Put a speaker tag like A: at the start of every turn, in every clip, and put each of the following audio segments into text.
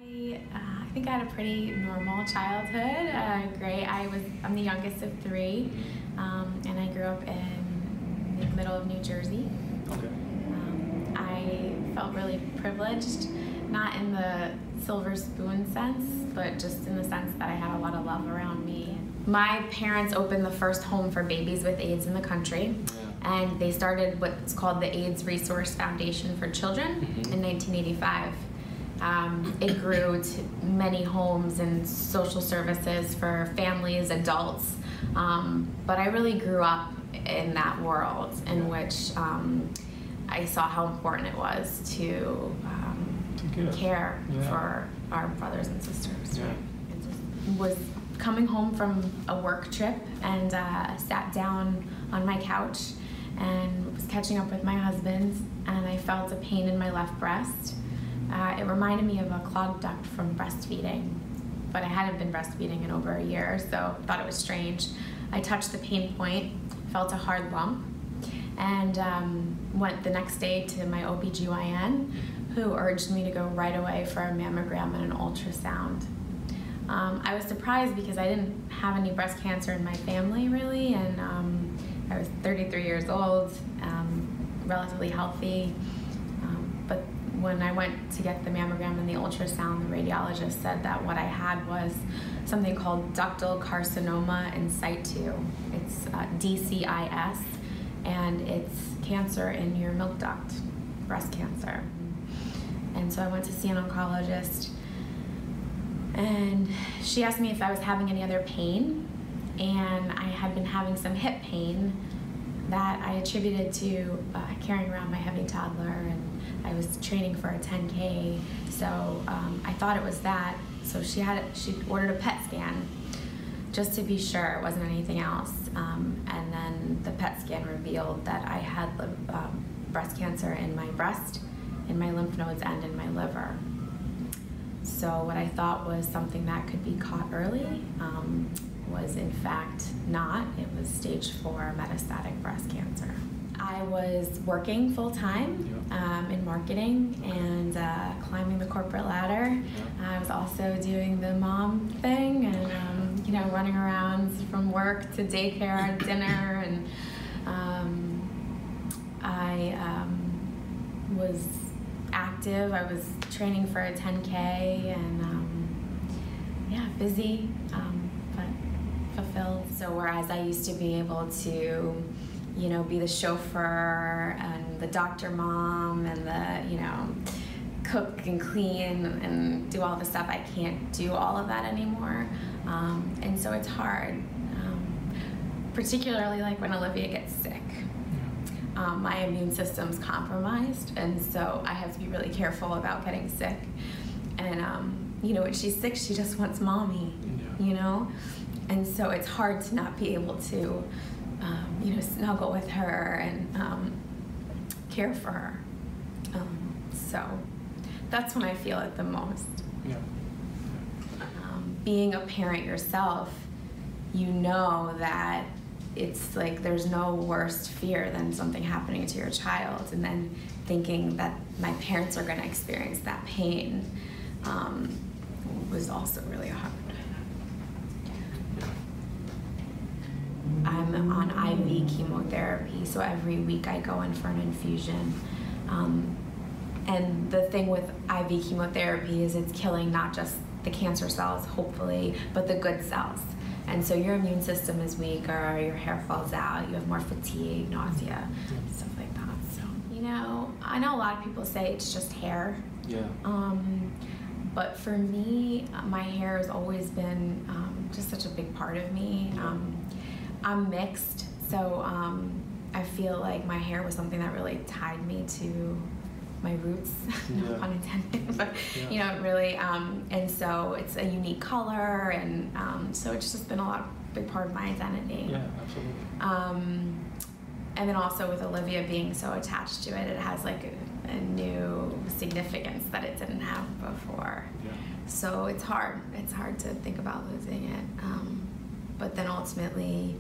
A: I think I had a pretty normal childhood. Great. I'm the youngest of three, and I grew up in the middle of New Jersey.
B: Okay.
A: I felt really privileged, not in the silver spoon sense, but just in the sense that I had a lot of love around me. My parents opened the first home for babies with AIDS in the country, and they started what's called the AIDS Resource Foundation for Children in 1985. It grew to many homes and social services for families, adults, but I really grew up in that world in which I saw how important it was to care for our brothers and sisters.
B: Yeah.
A: I just was coming home from a work trip and sat down on my couch and was catching up with my husband, and I felt a pain in my left breast. It reminded me of a clogged duct from breastfeeding, but I hadn't been breastfeeding in over a year, so I thought it was strange. I touched the pain point, felt a hard lump, and went the next day to my OBGYN, who urged me to go right away for a mammogram and an ultrasound. I was surprised because I didn't have any breast cancer in my family, really, and I was 33 years old, relatively healthy, but when I went to get the mammogram and the ultrasound, the radiologist said that what I had was something called ductal carcinoma in situ. It's DCIS, and it's cancer in your milk duct, breast cancer. And so I went to see an oncologist, and she asked me if I was having any other pain, and I had been having some hip pain that I attributed to carrying around my heavy toddler, and I was training for a 10K, so I thought it was that. So she ordered a PET scan just to be sure it wasn't anything else, and then the PET scan revealed that I had breast cancer in my breast, in my lymph nodes, and in my liver. So what I thought was something that could be caught early was in fact not. It was stage 4 metastatic breast cancer. I was working full-time in marketing and climbing the corporate ladder. I was also doing the mom thing and you know, running around from work to daycare, dinner, and I was active. I was training for a 10K and yeah, busy, but fulfilled. So whereas I used to be able to, you know, be the chauffeur and the doctor mom and the, you know, cook and clean and do all the stuff, I can't do all of that anymore. And so it's hard, particularly like when Olivia gets sick. My immune system's compromised, and so I have to be really careful about getting sick. And you know, when she's sick, she just wants mommy, you know? And so it's hard to not be able to you know, snuggle with her and care for her. So that's when I feel it the most. Being a parent yourself, you know that it's like there's no worse fear than something happening to your child, and then thinking that my parents are going to experience that pain was also really hard. I'm on IV chemotherapy, so every week I go in for an infusion. And the thing with IV chemotherapy is it's killing not just the cancer cells, hopefully, but the good cells. And so your immune system is weaker, your hair falls out, you have more fatigue, nausea, stuff like that. So, you know, I know a lot of people say it's just hair.
B: Yeah.
A: But for me, my hair has always been just such a big part of me. I'm mixed, so I feel like my hair was something that really tied me to my roots, no pun intended, but you know, really, and so it's a unique color, and so it's just been a big part of my identity.
B: Yeah, absolutely.
A: And then also with Olivia being so attached to it, it has like a new significance that it didn't have before.
B: Yeah.
A: So it's hard to think about losing it. But then ultimately,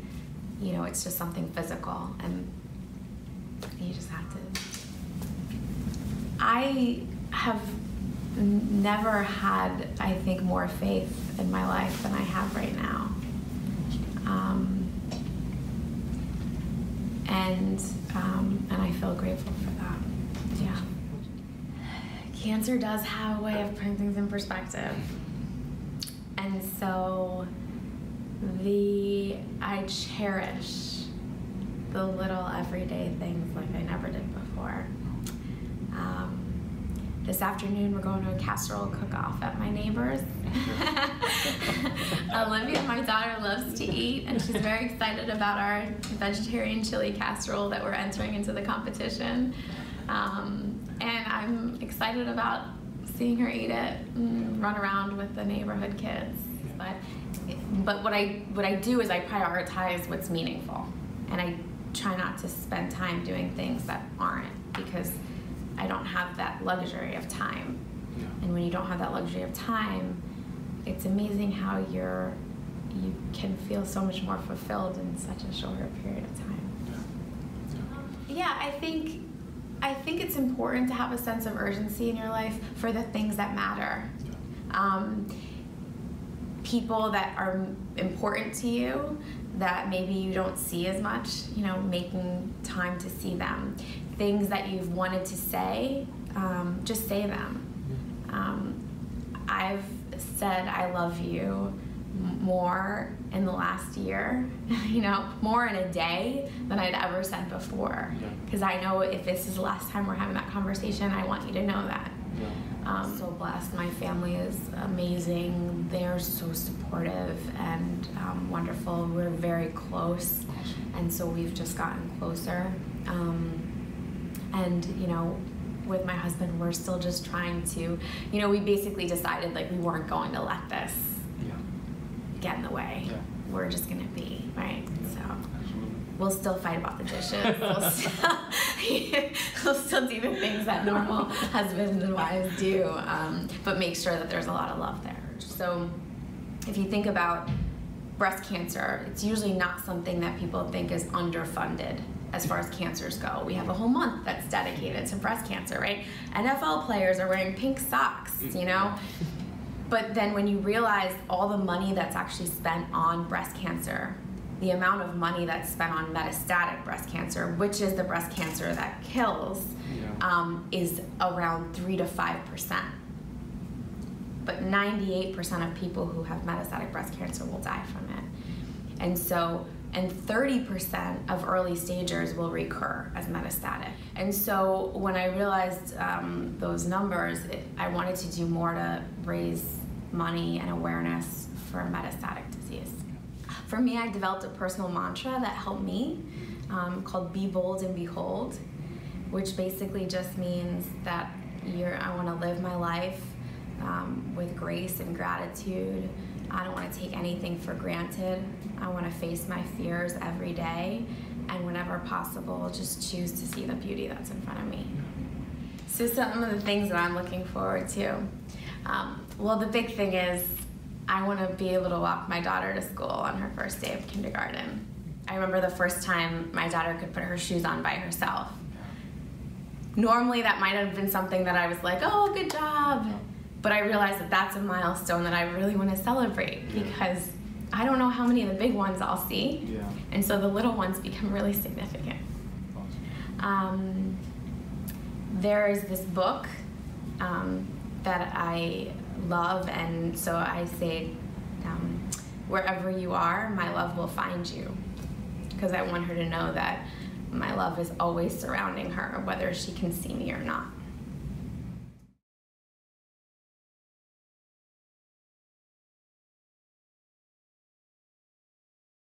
A: you know, it's just something physical, and you just have to. I have never had, I think, more faith in my life than I have right now. And I feel grateful for that. Yeah. Cancer does have a way of putting things in perspective. And so I cherish the little everyday things like I never did before. This afternoon we're going to a casserole cook-off at my neighbor's. Olivia, my daughter, loves to eat, and she's very excited about our vegetarian chili casserole that we're entering into the competition. And I'm excited about seeing her eat it and run around with the neighborhood kids. But what I do is I prioritize what's meaningful, and I try not to spend time doing things that aren't, because I don't have that luxury of time.
B: Yeah.
A: And when you don't have that luxury of time, it's amazing how you can feel so much more fulfilled in such a shorter period of time. Yeah, I think it's important to have a sense of urgency in your life for the things that matter. People that are important to you that maybe you don't see as much, making time to see them. Things that you've wanted to say, just say them. I've said I love you more in the last year, more in a day than I'd ever said before. Because I know if this is the last time we're having that conversation, I want you to know that. So blessed. My family is amazing. They're so supportive and wonderful. We're very close, and so we've just gotten closer. And with my husband, we're still just trying to, we basically decided like we weren't going to let this get in the way. We're just gonna be, right? So we'll still fight about the dishes. We'll still do the things that normal husbands and wives do, but make sure that there's a lot of love there. So if you think about breast cancer, it's usually not something that people think is underfunded as far as cancers go. We have a whole month that's dedicated to breast cancer, right? NFL players are wearing pink socks, But then when you realize all the money that's actually spent on breast cancer, the amount of money that's spent on metastatic breast cancer, which is the breast cancer that kills, is around 3 to 5%. But 98% of people who have metastatic breast cancer will die from it. And 30% of early stagers will recur as metastatic. And so when I realized those numbers, I wanted to do more to raise money and awareness for metastatic disease. For me, I developed a personal mantra that helped me called Be Bold and Behold, which basically just means that I want to live my life with grace and gratitude. I don't want to take anything for granted. I want to face my fears every day, and whenever possible, just choose to see the beauty that's in front of me. So some of the things that I'm looking forward to. Well, the big thing is I want to be able to walk my daughter to school on her first day of kindergarten. I remember the first time my daughter could put her shoes on by herself. Normally that might have been something that I was like, oh, good job. But I realized that that's a milestone that I really want to celebrate, because I don't know how many of the big ones I'll see. And so the little ones become really significant. There is this book that I love, and so I say, wherever you are, my love will find you. Because I want her to know that my love is always surrounding her, whether she can see me or not.